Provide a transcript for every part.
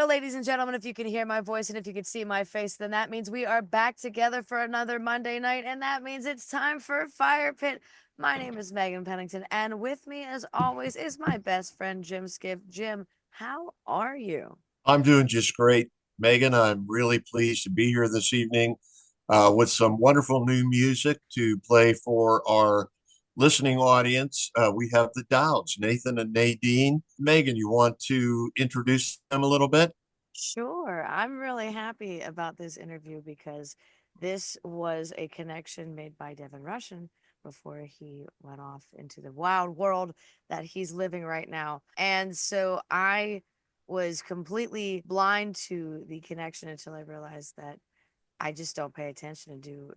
ladies and gentlemen, if you can hear my voice and if you can see my face, then that means we are back together for another Monday night, and that means it's time for Fire Pit. My name is Megan Pennington, and with me, as always, is my best friend, Jim Skiff. Jim, how are you? I'm doing just great, Megan. I'm really pleased to be here this evening with some wonderful new music to play for our listening audience. We have the Douds, Nathan and Nadine. Megan, you want to introduce them a little bit? Sure. I'm really happy about this interview because this was a connection made by Devin Russian before he went off into the wild world that he's living right now. And so I was completely blind to the connection until I realized that I just don't pay attention and do,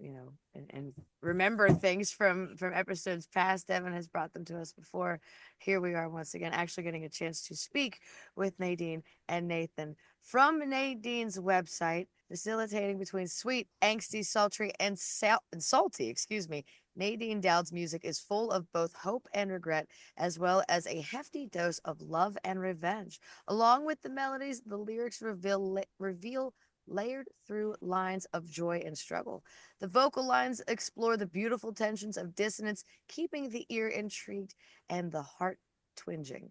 and remember things from episodes past. Devin has brought them to us before. Here we are once again, actually getting a chance to speak with Nadine and Nathan from Nadine's website, facilitating between sweet, angsty, sultry, and salty. Excuse me. Nadine Dowd's music is full of both hope and regret, as well as a hefty dose of love and revenge. Along with the melodies, the lyrics reveal layered through lines of joy and struggle. The vocal lines explore the beautiful tensions of dissonance, keeping the ear intrigued and the heart twinging.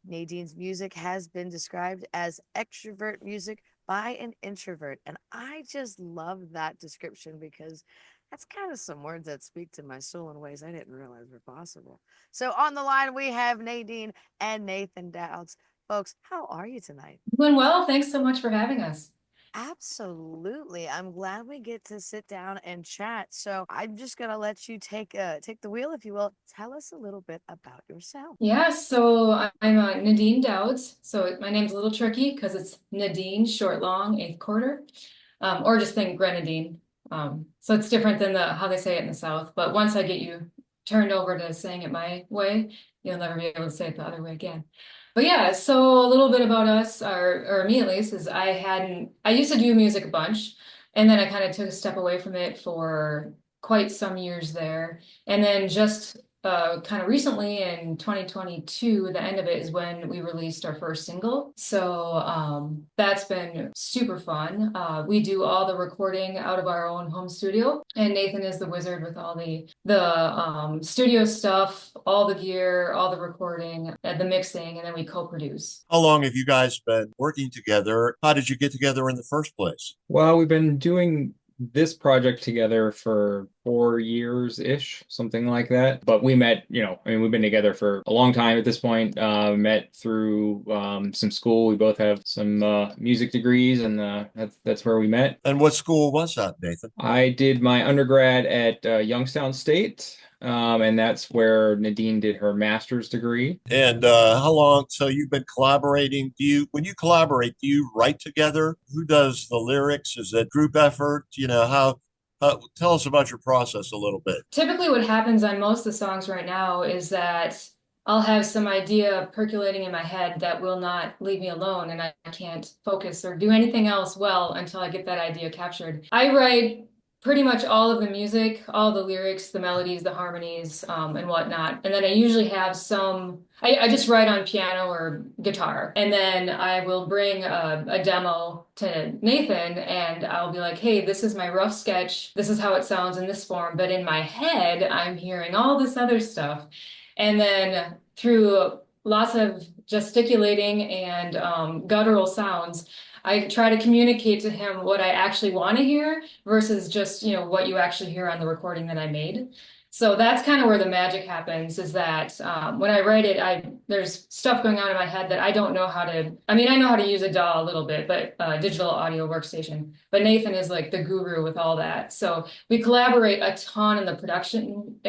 Nadine's music has been described as extrovert music by an introvert, and I just love that description because that's kind of some words that speak to my soul in ways I didn't realize were possible. So on the line, we have Nadine and Nathan Dowds. Folks, how are you tonight? Doing well. Thanks so much for having us. Absolutely. I'm glad we get to sit down and chat. So I'm just gonna let you take the wheel, if you will. Tell us a little bit about yourself. Yeah, so I'm Nadine Douds. So my name's a little tricky because it's Nadine, short, long, eighth quarter, or just think grenadine. So it's different than how they say it in the South. But once I get you turned over to saying it my way, you'll never be able to say it the other way again. But yeah, so a little bit about us, or me at least, is I used to do music a bunch, and then I kind of took a step away from it for quite some years there. And then just kind of recently in 2022, the end of it is when we released our first single. So that's been super fun. We do all the recording out of our own home studio, and Nathan is the wizard with all the studio stuff, all the gear, all the recording, the mixing, and then we co-produce. How long have you guys been working together? How did you get together in the first place? Well, we've been doing this project together for 4 years-ish, something like that. But we met, we've been together for a long time at this point. Met through some school. We both have some music degrees, and that's where we met. And what school was that, Nathan? I did my undergrad at Youngstown State. And that's where Nadine did her master's degree. And how long? So you've been collaborating. When you collaborate, do you write together? Who does the lyrics? Is it group effort? Tell us about your process a little bit. Typically, what happens on most of the songs right now is that I'll have some idea percolating in my head that will not leave me alone, and I can't focus or do anything else well until I get that idea captured. I write pretty much all of the music, all the lyrics, the melodies, the harmonies, and whatnot. And then I usually have I just write on piano or guitar. And then I will bring a demo to Nathan, and I'll be like, hey, this is my rough sketch. This is how it sounds in this form. But in my head, I'm hearing all this other stuff. And then through lots of gesticulating and guttural sounds, I try to communicate to him what I actually want to hear versus just, what you actually hear on the recording that I made. So that's kind of where the magic happens, is that when I write it, there's stuff going on in my head that I don't know how to, I know how to use a DAW a little bit, but digital audio workstation. But Nathan is like the guru with all that. So we collaborate a ton in the production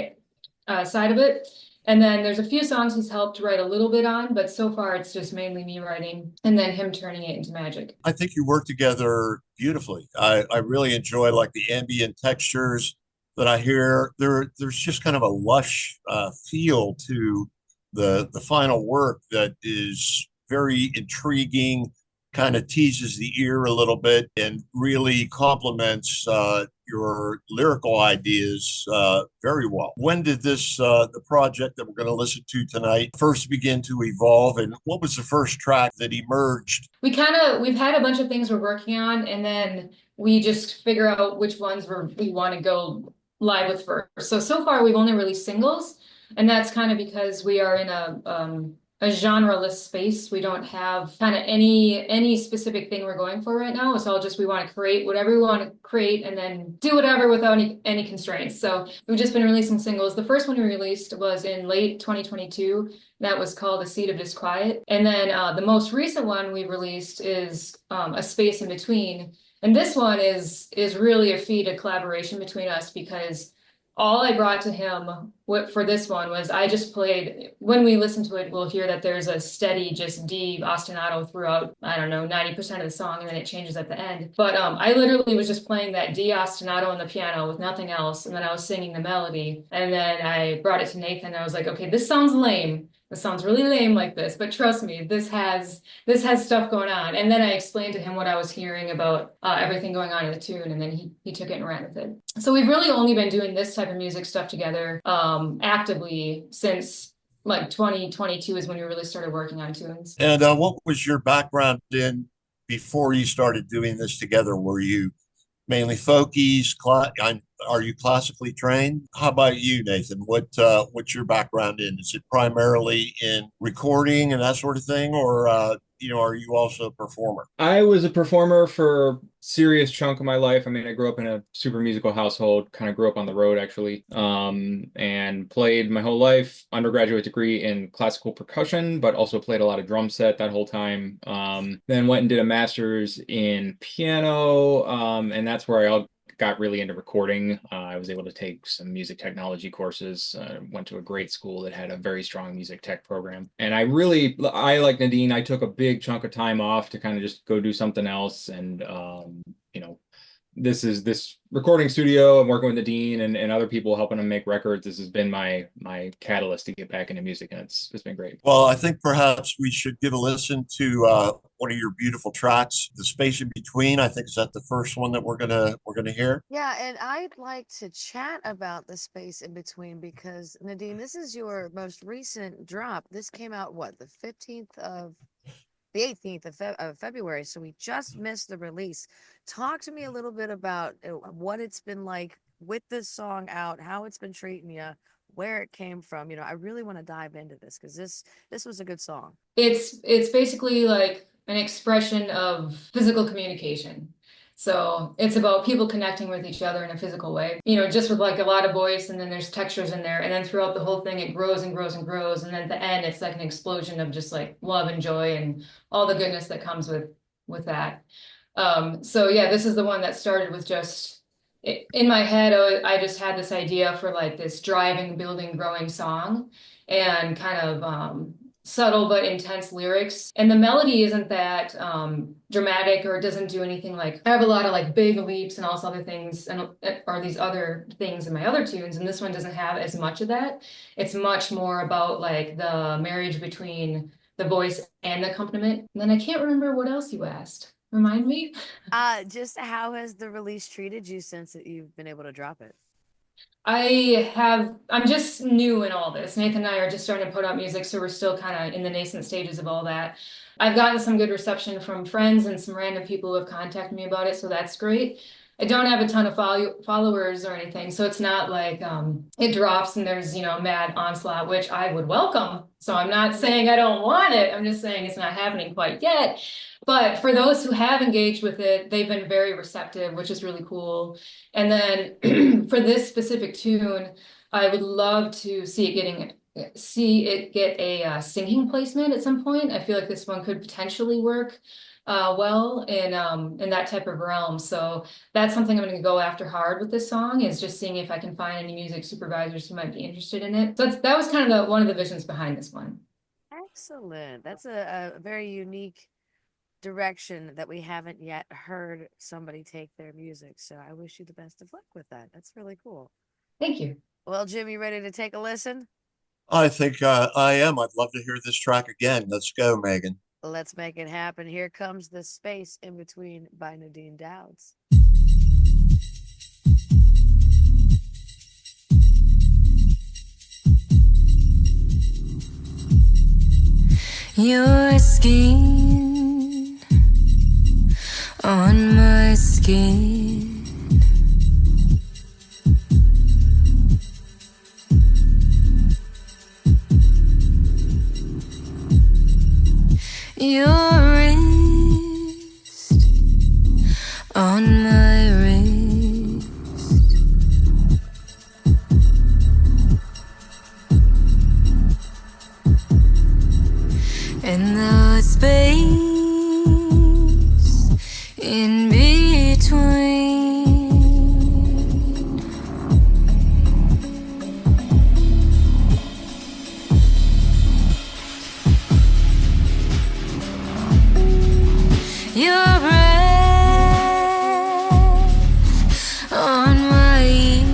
side of it. And then there's a few songs he's helped write a little bit on, but so far it's just mainly me writing and then him turning it into magic. I think you work together beautifully. I really enjoy like the ambient textures that I hear. There's just kind of a lush feel to the final work that is very intriguing. kind of teases the ear a little bit and really complements your lyrical ideas very well. When did the project that we're going to listen to tonight, first begin to evolve, and what was the first track that emerged? We've had a bunch of things we're working on, and then we just figure out which ones we want to go live with first. So far we've only released singles, and that's kind of because we are in a genre-less space. We don't have kind of any specific thing we're going for right now. It's all just we want to create whatever we want to create and then do whatever without any constraints. So we've just been releasing singles. The first one we released was in late 2022. That was called A Seed of Disquiet. And then the most recent one we released is A Space in Between. And this one is really a feat of collaboration between us, because all I brought to him for this one was I just played, when we listen to it, we'll hear that there's a steady just D ostinato throughout, I don't know, 90% of the song, and then it changes at the end. But I literally was just playing that D ostinato on the piano with nothing else, and then I was singing the melody. And then I brought it to Nathan, and I was like, okay, this sounds lame. This sounds really lame like this, but trust me, this has stuff going on. And then I explained to him what I was hearing about everything going on in the tune, and then he took it and ran with it. So we've really only been doing this type of music stuff together actively since like 2022 is when we really started working on tunes. And what was your background in before you started doing this together? Were you mainly folkies? Are you classically trained? How about you, Nathan? What's your background in? Is it primarily in recording and that sort of thing, or are you also a performer? I was a performer for a serious chunk of my life. I mean, I grew up in a super musical household, kind of grew up on the road actually, and played my whole life. Undergraduate degree in classical percussion, but also played a lot of drum set that whole time. Then went and did a master's in piano, and that's where I got really into recording. I was able to take some music technology courses, went to a great school that had a very strong music tech program. And I like Nadine, I took a big chunk of time off to kind of just go do something else. And, this recording studio. I'm working with Nadine and other people helping them make records. This has been my catalyst to get back into music, and it's been great. Well, I think perhaps we should give a listen to one of your beautiful tracks, "The Space in Between." I think is that the first one that we're gonna hear. Yeah, and I'd like to chat about the space in between because Nadine, this is your most recent drop. This came out the 18th of February, so we just missed the release. Talk to me a little bit about what it's been like with this song out, how it's been treating you, where it came from. I really want to dive into this because this was a good song. It's basically like an expression of physical communication. So it's about people connecting with each other in a physical way, just with like a lot of voice, and then there's textures in there. And then throughout the whole thing, it grows and grows and grows. And then at the end, it's like an explosion of just like love and joy and all the goodness that comes with that. So yeah, this is the one that started with just in my head. I just had this idea for like this driving, building, growing song, and kind of subtle but intense lyrics. And the melody isn't that dramatic, or it doesn't do anything like, I have a lot of like big leaps and all these other things, or these other things in my other tunes, and this one doesn't have as much of that. It's much more about like the marriage between the voice and the accompaniment. And then I can't remember what else you asked. Remind me. Just how has the release treated you since you've been able to drop it? I'm just new in all this. Nathan and I are just starting to put out music, so we're still kind of in the nascent stages of all that. I've gotten some good reception from friends and some random people who have contacted me about it, so that's great. I don't have a ton of followers or anything, so it's not like it drops and there's, mad onslaught, which I would welcome. So I'm not saying I don't want it. I'm just saying it's not happening quite yet. But for those who have engaged with it, they've been very receptive, which is really cool. And then for this specific tune, I would love to see it get a singing placement at some point. I feel like this one could potentially work well in that type of realm. So that's something I'm going to go after hard with this song, is just seeing if I can find any music supervisors who might be interested in it. So that was kind of one of the visions behind this one. Excellent. That's a very unique direction that we haven't yet heard somebody take their music. So I wish you the best of luck with that. That's really cool. Thank you. Well, Jim, you ready to take a listen? I think I am. I'd love to hear this track again. Let's go, Megan. Let's make it happen. Here comes The Space in Between by Nadine Douds. Your skin on my skin. Your wrist on my wrist. And the space in between. Your breath on my ear.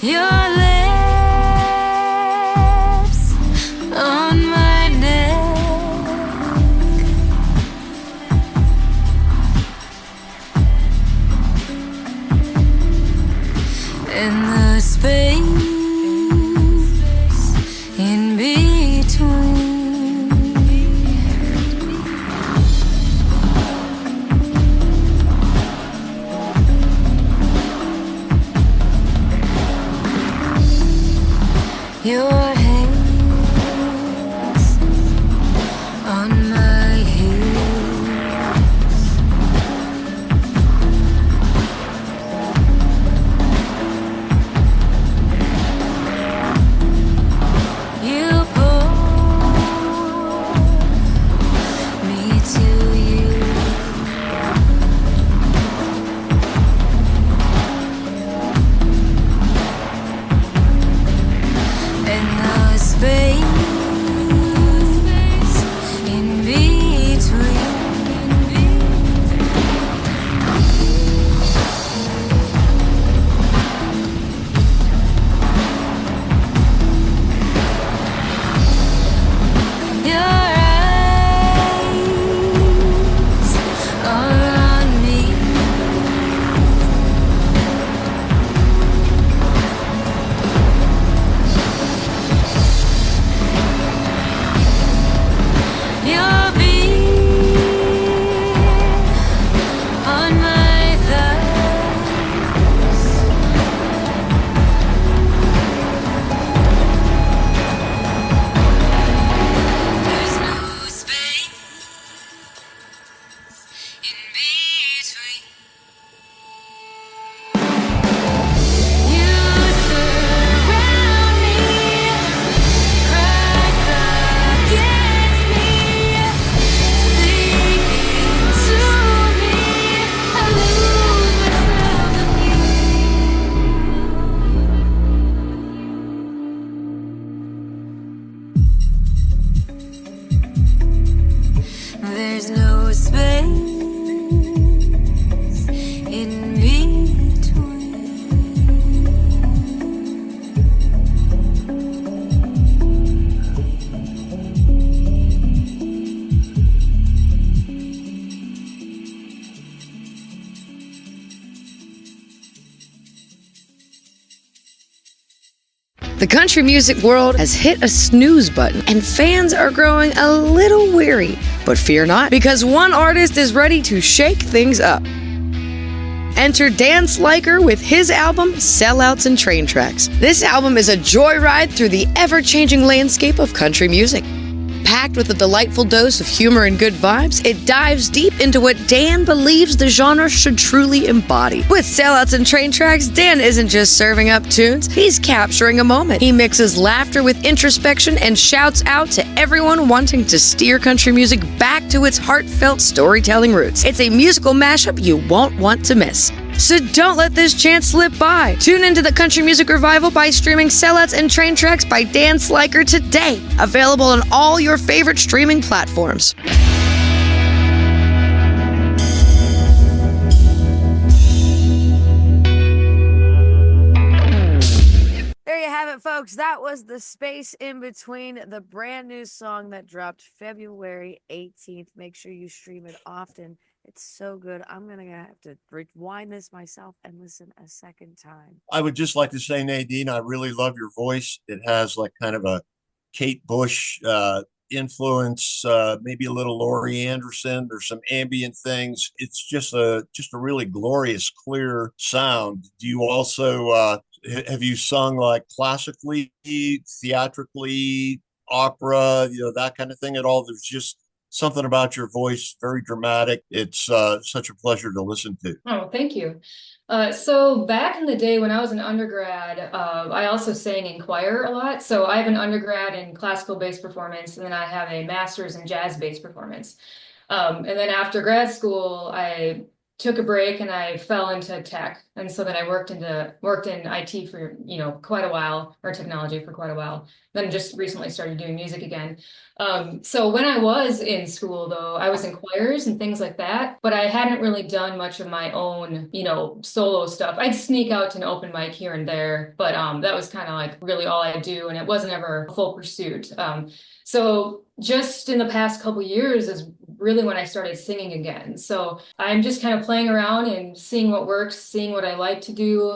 Your lips on my neck. And the space in between. Your hands on my hips. You pull me to you. And the space in between. Your eyes are on me. Your beat on my thighs. There's no space in between. You surround me, cries against me, singing to me. I lose myself in you. There's no space in between. The country music world has hit a snooze button, and fans are growing a little weary. But fear not, because one artist is ready to shake things up. Enter Dan Sliker with his album, Sellouts and Train Tracks. This album is a joyride through the ever-changing landscape of country music. Packed with a delightful dose of humor and good vibes, it dives deep into what Dan believes the genre should truly embody. With Sellouts and Train Tracks, Dan isn't just serving up tunes, he's capturing a moment. He mixes laughter with introspection and shouts out to everyone wanting to steer country music back to its heartfelt storytelling roots. It's a musical mashup you won't want to miss. So don't let this chance slip by. Tune into the country music revival by streaming Sellouts and Train Tracks by Dan Sliker today. Available on all your favorite streaming platforms. folks, that was The Space in Between, the brand new song that dropped February 18th. Make sure you stream it often. It's so good. I'm going to have to rewind this myself and listen a second time. I would just like to say, Nadine, I really love your voice. It has like kind of a Kate Bush influence, maybe a little Laurie Anderson. There's some ambient things. It's just a really glorious, clear sound. Do you also have you sung like classically, theatrically, opera, that kind of thing at all? There's just something about your voice, very dramatic. It's such a pleasure to listen to. Oh, thank you. So back in the day when I was an undergrad, I also sang in choir a lot. So I have an undergrad in classical bass performance, and then I have a master's in jazz bass performance. And then after grad school, I took a break and I fell into tech. And so then I worked in IT for, quite a while, or technology for quite a while. Then just recently started doing music again. So when I was in school, though, I was in choirs and things like that, but I hadn't really done much of my own, solo stuff. I'd sneak out to an open mic here and there, but that was kind of like really all I do, and it wasn't ever a full pursuit. So just in the past couple years is really when I started singing again. So I'm just kind of playing around and seeing what works, seeing what I like to do,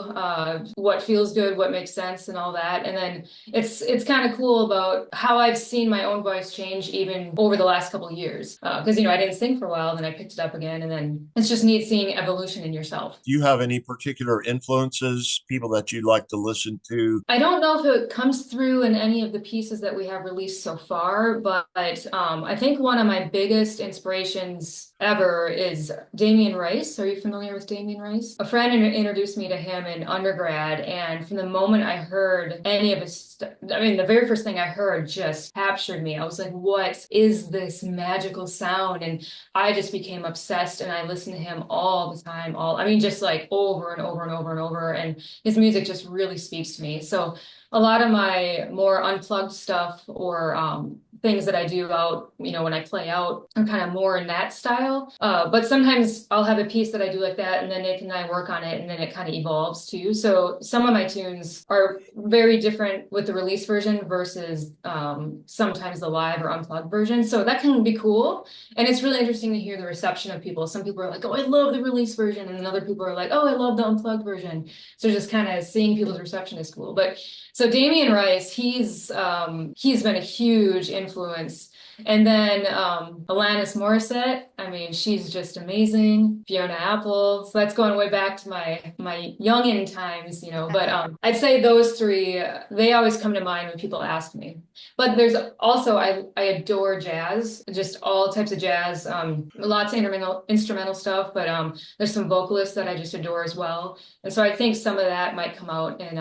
what feels good, what makes sense, and all that. And then it's kind of cool about how I've seen my own voice change even over the last couple of years. Because I didn't sing for a while, then I picked it up again, and then it's just neat seeing evolution in yourself. Do you have any particular influences, people that you'd like to listen to? I don't know if it comes through in any of the pieces that we have released so far, but I think one of my biggest inspirations ever is Damien Rice. Are you familiar with Damien Rice? A friend introduced me to him in undergrad, and from the moment I heard any of his the very first thing I heard just captured me. I was like, what is this magical sound? And I just became obsessed, and I listened to him all the time, just like over and over and over and over, and his music just really speaks to me. So a lot of my more unplugged stuff, or things that I do out, when I play out, are kind of more in that style. But sometimes I'll have a piece that I do like that, and then Nathan and I work on it, and then it kind of evolves too. So some of my tunes are very different with the release version versus sometimes the live or unplugged version. So that can be cool. And it's really interesting to hear the reception of people. Some people are like, oh, I love the release version. And then other people are like, oh, I love the unplugged version. So just kind of seeing people's reception is cool. But so Damien Rice, he's been a huge influence. And then Alanis Morissette, she's just amazing. Fiona Apple. So that's going way back to my youngin' times, But I'd say those three, they always come to mind when people ask me. But there's also, I adore jazz, just all types of jazz, lots of instrumental stuff, but there's some vocalists that I just adore as well. And so I think some of that might come out in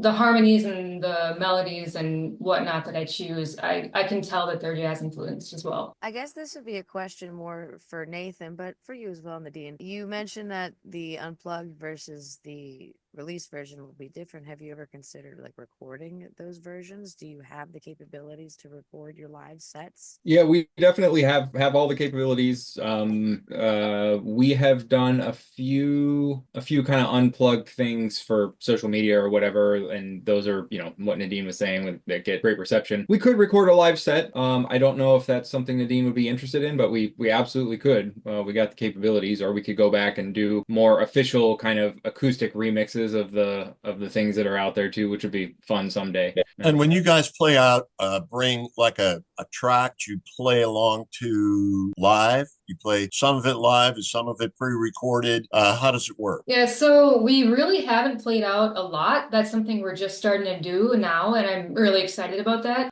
the harmonies and the melodies and whatnot that I choose. I can tell that they're jazz influenced as well. I guess this would be a question more for Nathan, but for you as well, Nadine. You mentioned that the unplugged versus the release version will be different. Have you ever considered like recording those versions? Do you have the capabilities to record your live sets? Yeah, we definitely have all the capabilities. We have done a few kind of unplugged things for social media or whatever, and those are, what Nadine was saying, that get great reception. We could record a live set. I don't know if that's something Nadine would be interested in, but we absolutely could. We got the capabilities, or we could go back and do more official kind of acoustic remixes of the things that are out there too, which would be fun someday. And when you guys play out, bring like a track you play along to live? You play some of it live, is some of it pre-recorded? How does it work? Yeah, so we really haven't played out a lot. That's something we're just starting to do now, and I'm really excited about that.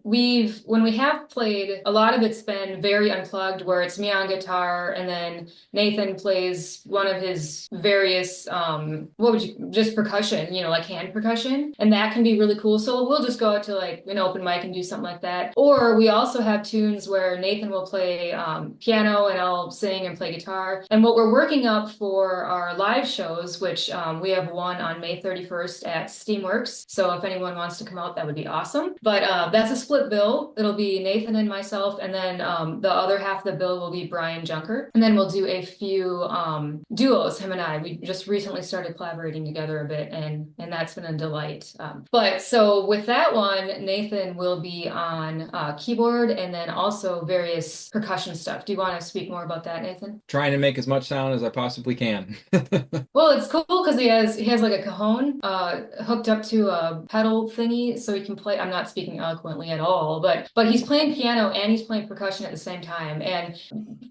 When we have played, a lot of it's been very unplugged, where it's me on guitar, and then Nathan plays one of his various just percussion, like hand percussion, and that can be really cool. So we'll just go out to like an open mic and do something like that. Or we also have tunes where Nathan will play piano piano and I'll sing and play guitar. And what we're working up for our live shows, which we have one on May 31st at Steamworks. So if anyone wants to come out, that would be awesome. But that's a split bill. It'll be Nathan and myself, and then the other half of the bill will be Brian Junker. And then we'll do a few duos, him and I. We just recently started collaborating together a bit, and that's been a delight. But so with that one, Nathan will be on keyboard and then also various percussion stuff. Do you want to speak more about that, Nathan? Trying to make as much sound as I possibly can. Well, it's cool because he has like a cajon hooked up to a pedal thingy, so he can play. I'm not speaking eloquently at all, but he's playing piano and he's playing percussion at the same time. And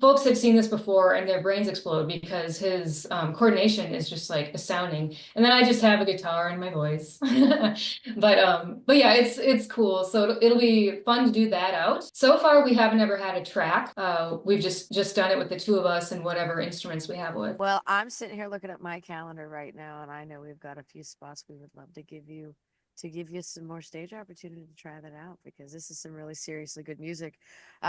folks have seen this before and their brains explode because his coordination is just like astounding. And then I just have a guitar and my voice. But yeah, it's cool. So it'll be fun to do that out. So far, we haven't ever had a track. We've just done it with the two of us and whatever instruments we have with. Well, I'm sitting here looking at my calendar right now, and I know we've got a few spots we would love to give you some more stage opportunity to try that out, because this is some really seriously good music.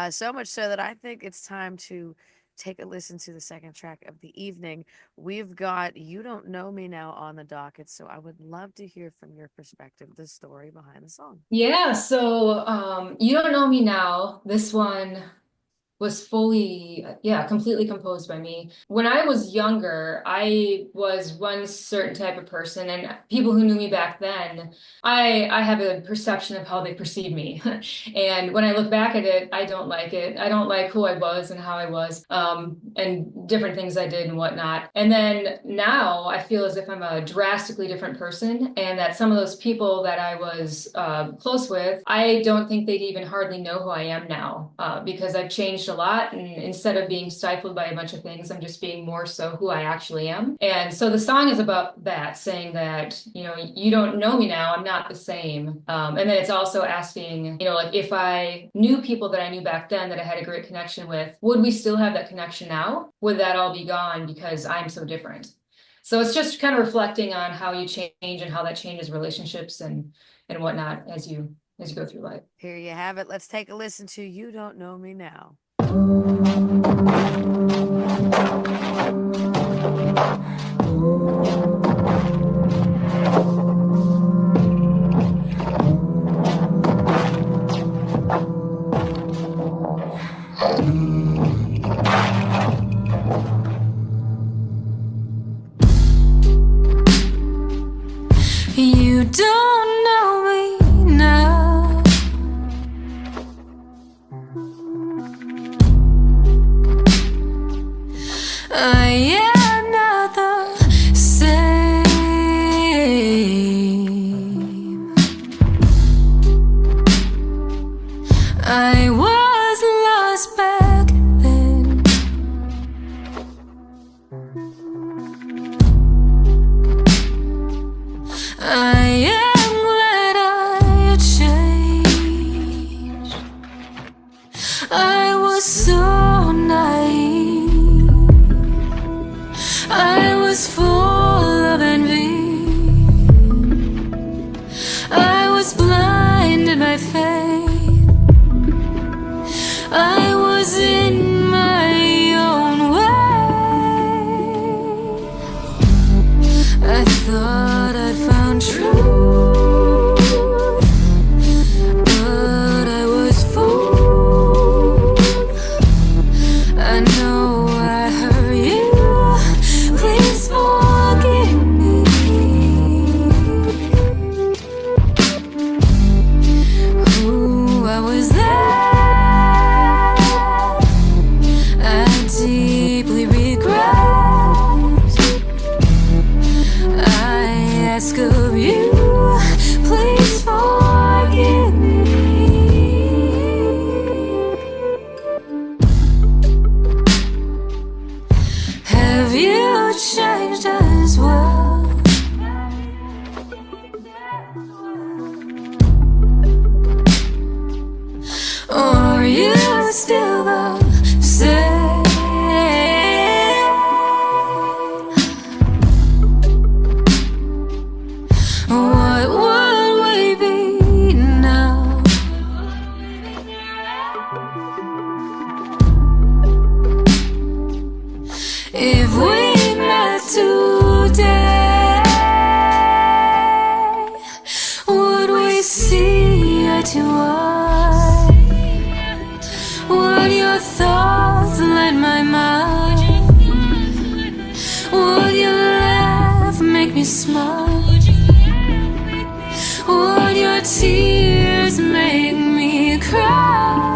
So much so that I think it's time to take a listen to the second track of the evening. We've got You Don't Know Me Now on the docket, so I would love to hear from your perspective the story behind the song. Yeah, so You Don't Know Me Now, this one was completely composed by me. When I was younger, I was one certain type of person, and people who knew me back then, I have a perception of how they perceive me. And when I look back at it, I don't like it. I don't like who I was and how I was, and different things I did and whatnot. And then now I feel as if I'm a drastically different person, and that some of those people that I was close with, I don't think they'd even hardly know who I am now, because I've changed a lot, and instead of being stifled by a bunch of things, I'm just being more so who I actually am. And so the song is about that, saying that, you don't know me now, I'm not the same. And then it's also asking, like, if I knew people that I knew back then that I had a great connection with, would we still have that connection now? Would that all be gone because I'm so different? So it's just kind of reflecting on how you change and how that changes relationships and whatnot as you go through life. Here you have it. Let's take a listen to You Don't Know Me Now. You don't know me now. I am not the same. I was lost back then. I am glad I changed. I was so naive. I was full of envy. I was blinded by fate. I was in my own way. I thought I'd found truth, but I was fooled. I know I hurt you. Please forgive me. Ooh, I was there. I deeply regret. I ask of you, please forgive me. Have you changed as well? Or are you still the same? Oh, much? Would your tears make me cry?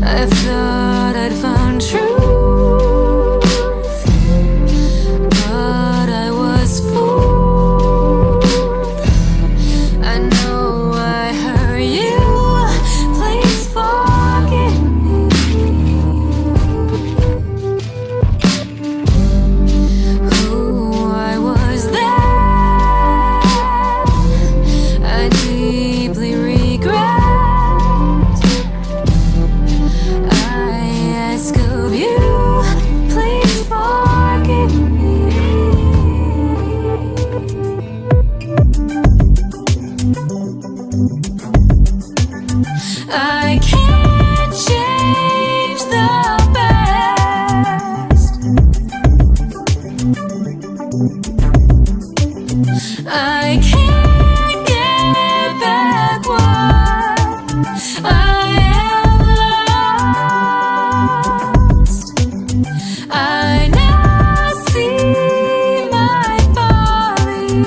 I thought I'd found truth, but I was fooled. I know I hurt you. Please forgive me. Who I was then, I deeply regret. I ask of you, please forgive me. I can't change the past. I can't get back what I have lost. I now see my folly,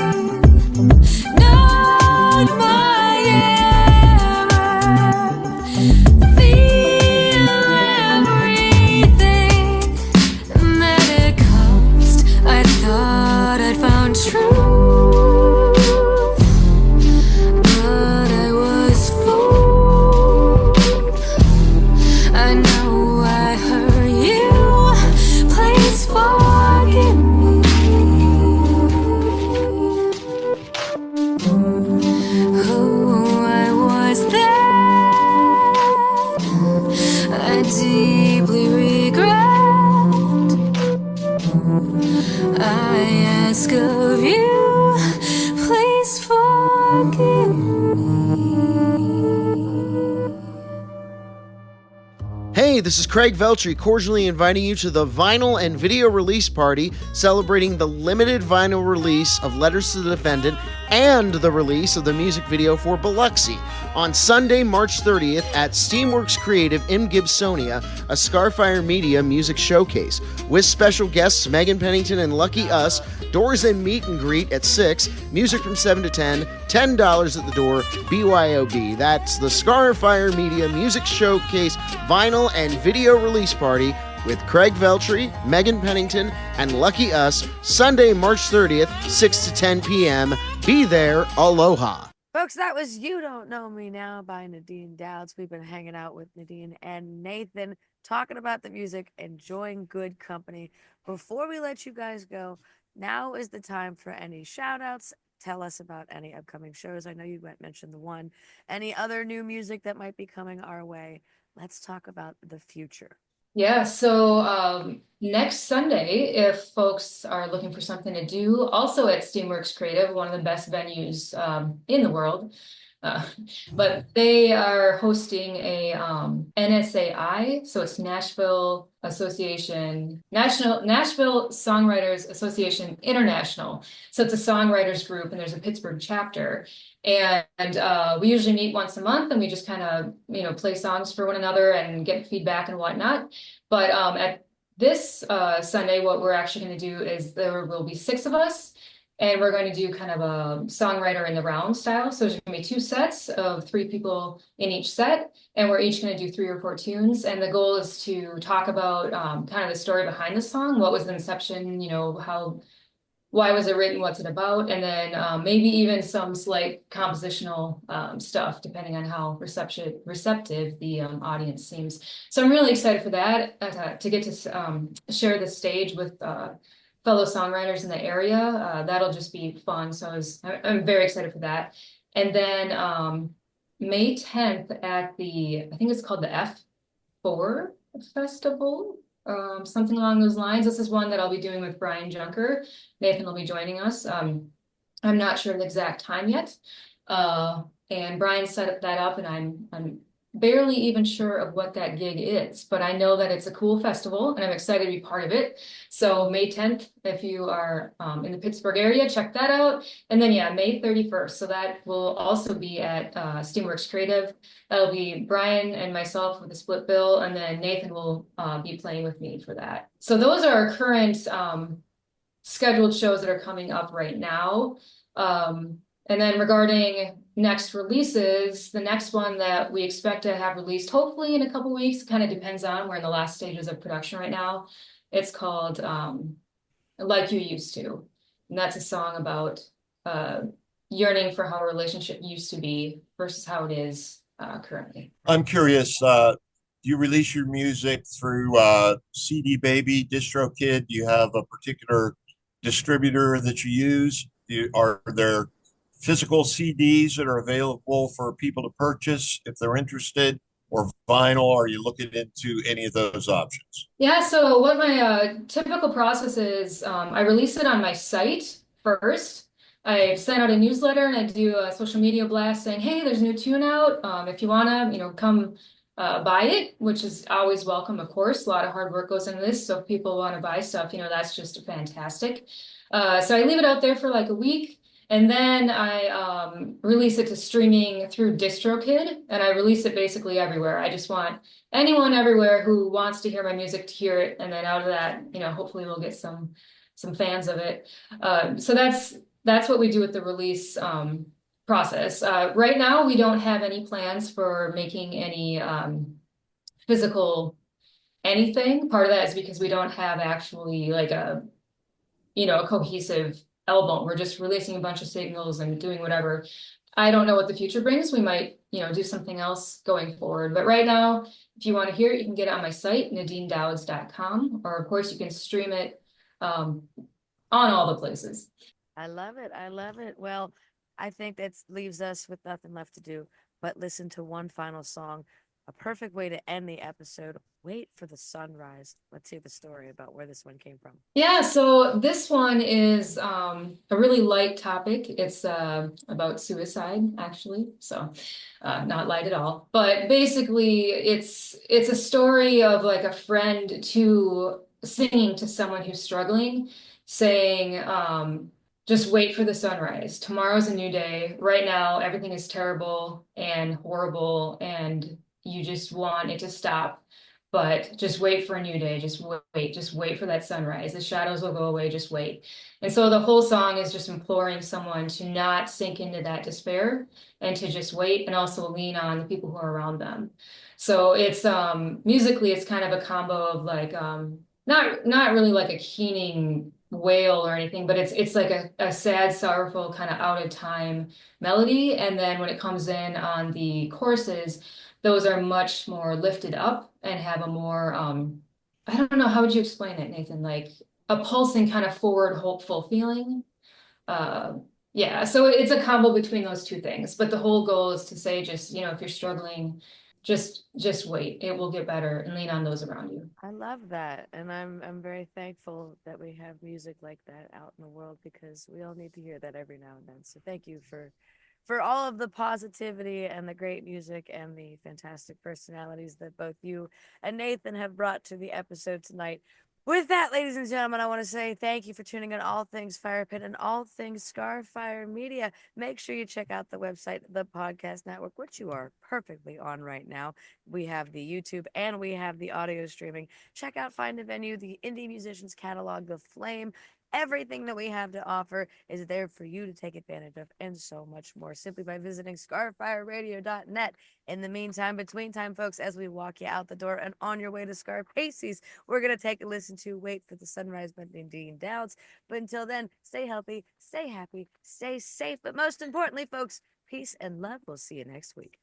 not my error. Feel everything that it cost. I thought I'd found truth, but I was fooled. I know I hurt you. Please forgive me. Who I was then, I deeply regret. I ask of you, please forgive me. Hey, this is Craig Veltri cordially inviting you to the vinyl and video release party celebrating the limited vinyl release of Letters to the Defendant and the release of the music video for Biloxi on Sunday, March 30th at Steamworks Creative in Gibsonia, a Scarfire Media music showcase with special guests Megan Pennington and Lucky Us. Doors and meet and greet at 6, music from 7 to 10, $10 at the door, BYOB. That's the Scarfire Media Music Showcase Vinyl and Video Release Party with Craig Veltri, Megan Pennington, and Lucky Us, Sunday, March 30th, 6 to 10 p.m. Be there, aloha. Folks, that was You Don't Know Me Now by Nadine Douds. We've been hanging out with Nadine and Nathan, talking about the music, enjoying good company. Before we let you guys go, now is the time for any shout outs. Tell us about any upcoming shows. I know you mentioned the one. Any other new music that might be coming our way. Let's talk about the future. Yeah, so next Sunday, if folks are looking for something to do, also at Steamworks Creative, one of the best venues in the world, but they are hosting a NSAI, so it's Nashville Songwriters Association International. So it's a songwriters group, and there's a Pittsburgh chapter. And we usually meet once a month, and we just kind of, play songs for one another and get feedback and whatnot. But at this Sunday, what we're actually going to do is there will be 6 of us, and we're going to do kind of a songwriter in the round style. So there's going to be 2 sets of 3 people in each set, and we're each going to do 3 or 4 tunes. And the goal is to talk about kind of the story behind the song. What was the inception? Why was it written? What's it about? And then maybe even some slight compositional stuff, depending on how receptive the audience seems. So I'm really excited for that, to get to share the stage with fellow songwriters in the area. That'll just be fun. So I'm very excited for that. And then May 10th at I think it's called the F4 Festival. Something along those lines. This is one that I'll be doing with Brian Junker. Nathan will be joining us. I'm not sure the exact time yet. And Brian set that up, and I'm barely even sure of what that gig is, but I know that it's a cool festival, and I'm excited to be part of it. So May 10th, if you are in the Pittsburgh area, check that out. And then May 31st. So that will also be at Steamworks Creative. That'll be Brian and myself with a split bill, and then Nathan will be playing with me for that. So those are our current scheduled shows that are coming up right now. And then regarding next releases, the next one that we expect to have released hopefully in a couple weeks, kind of depends on, we're in the last stages of production right now. It's called Like You Used To. And that's a song about yearning for how a relationship used to be versus how it is currently. I'm curious, do you release your music through CD Baby, DistroKid? Do you have a particular distributor that you use? Are there physical CDs that are available for people to purchase if they're interested, or vinyl? Are you looking into any of those options? Yeah, so what my typical process is, I release it on my site first. I send out a newsletter and I do a social media blast saying, hey, there's a new tune out. If you wanna, come buy it, which is always welcome, of course. A lot of hard work goes into this. So if people want to buy stuff, that's just fantastic. So I leave it out there for like a week. And then I release it to streaming through DistroKid, and I release it basically everywhere. I just want anyone everywhere who wants to hear my music to hear it, and then out of that, hopefully we'll get some fans of it. So that's what we do with the release process. Right now, we don't have any plans for making any physical anything. Part of that is because we don't have actually like a cohesive album. We're just releasing a bunch of singles and doing whatever. I don't know what the future brings. We might, do something else going forward. But right now, if you want to hear it, you can get it on my site, NadineDouds.com, or of course you can stream it on all the places. I love it. I love it. Well, I think that leaves us with nothing left to do but listen to one final song. A perfect way to end the episode. Wait for the Sunrise. Let's hear the story about where this one came from. Yeah, so this one is a really light topic. It's about suicide, actually. So not light at all. But basically, it's a story of like a friend singing to someone who's struggling, saying, just wait for the sunrise. Tomorrow's a new day. Right now, everything is terrible and horrible, and you just want it to stop. But just wait for a new day. Just wait for that sunrise. The shadows will go away. Just wait. And so the whole song is just imploring someone to not sink into that despair and to just wait, and also lean on the people who are around them. So it's musically, it's kind of a combo of like not really like a keening wail or anything, but it's like a sad, sorrowful, kind of out of time melody. And then when it comes in on the choruses, those are much more lifted up and have a more I don't know, how would you explain it, Nathan? Like a pulsing kind of forward, hopeful feeling. Yeah, so it's a combo between those two things. But the whole goal is to say, just, if you're struggling, just wait. It will get better, and lean on those around you. I love that. And I'm very thankful that we have music like that out in the world, because we all need to hear that every now and then. So thank you for all of the positivity and the great music and the fantastic personalities that both you and Nathan have brought to the episode tonight. With that, ladies and gentlemen, I want to say thank you for tuning in all things Firepitt and all things Scarfire Media. Make sure you check out the website, the podcast network, which you are perfectly on right now. We have the YouTube and we have the audio streaming. Check out Find a Venue, the indie musicians catalog, The Flame. Everything that we have to offer is there for you to take advantage of, and so much more, simply by visiting scarfireradio.net. In the meantime, between time, folks, as we walk you out the door and on your way to Scarpaces, we're going to take a listen to Wait for the Sunrise by Nadine Douds. But until then, stay healthy, stay happy, stay safe. But most importantly, folks, peace and love. We'll see you next week.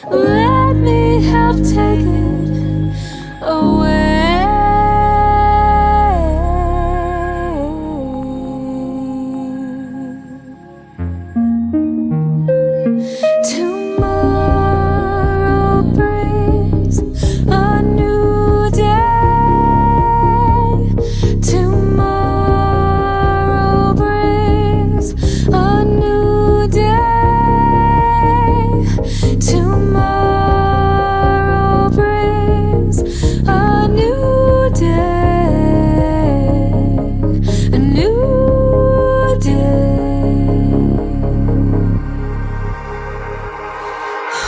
Let me help take it away. Tomorrow brings a new day. Tomorrow brings a new day. Tomorrow brings a new day. A new day.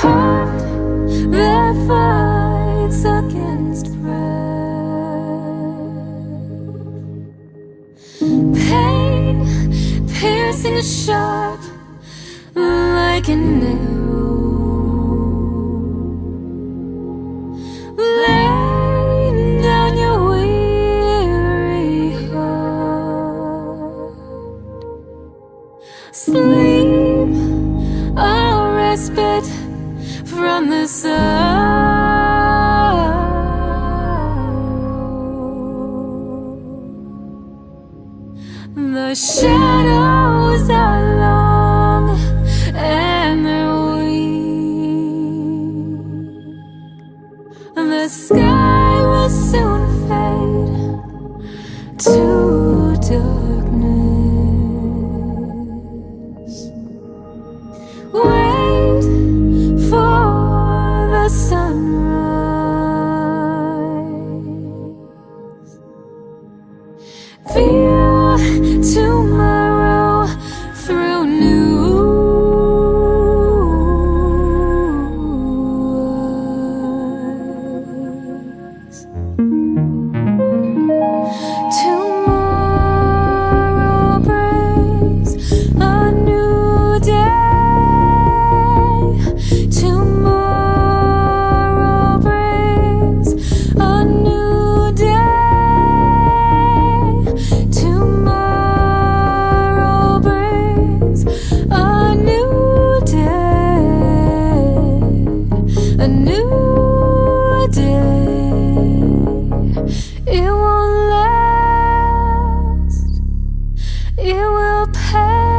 Heart that fights against breath. Pain piercing sharp like an arrow. Lay down your weary heart. Sleep, a respite from the sorrow. The shadows are long and they're weak. The sky will soon fade to darkness. Wait for the sunrise. Feel tomorrow through new eyes. Tomorrow brings a new day. Tomorrow brings a new day. Tomorrow brings a new day. A new day. It won't last. It will pass.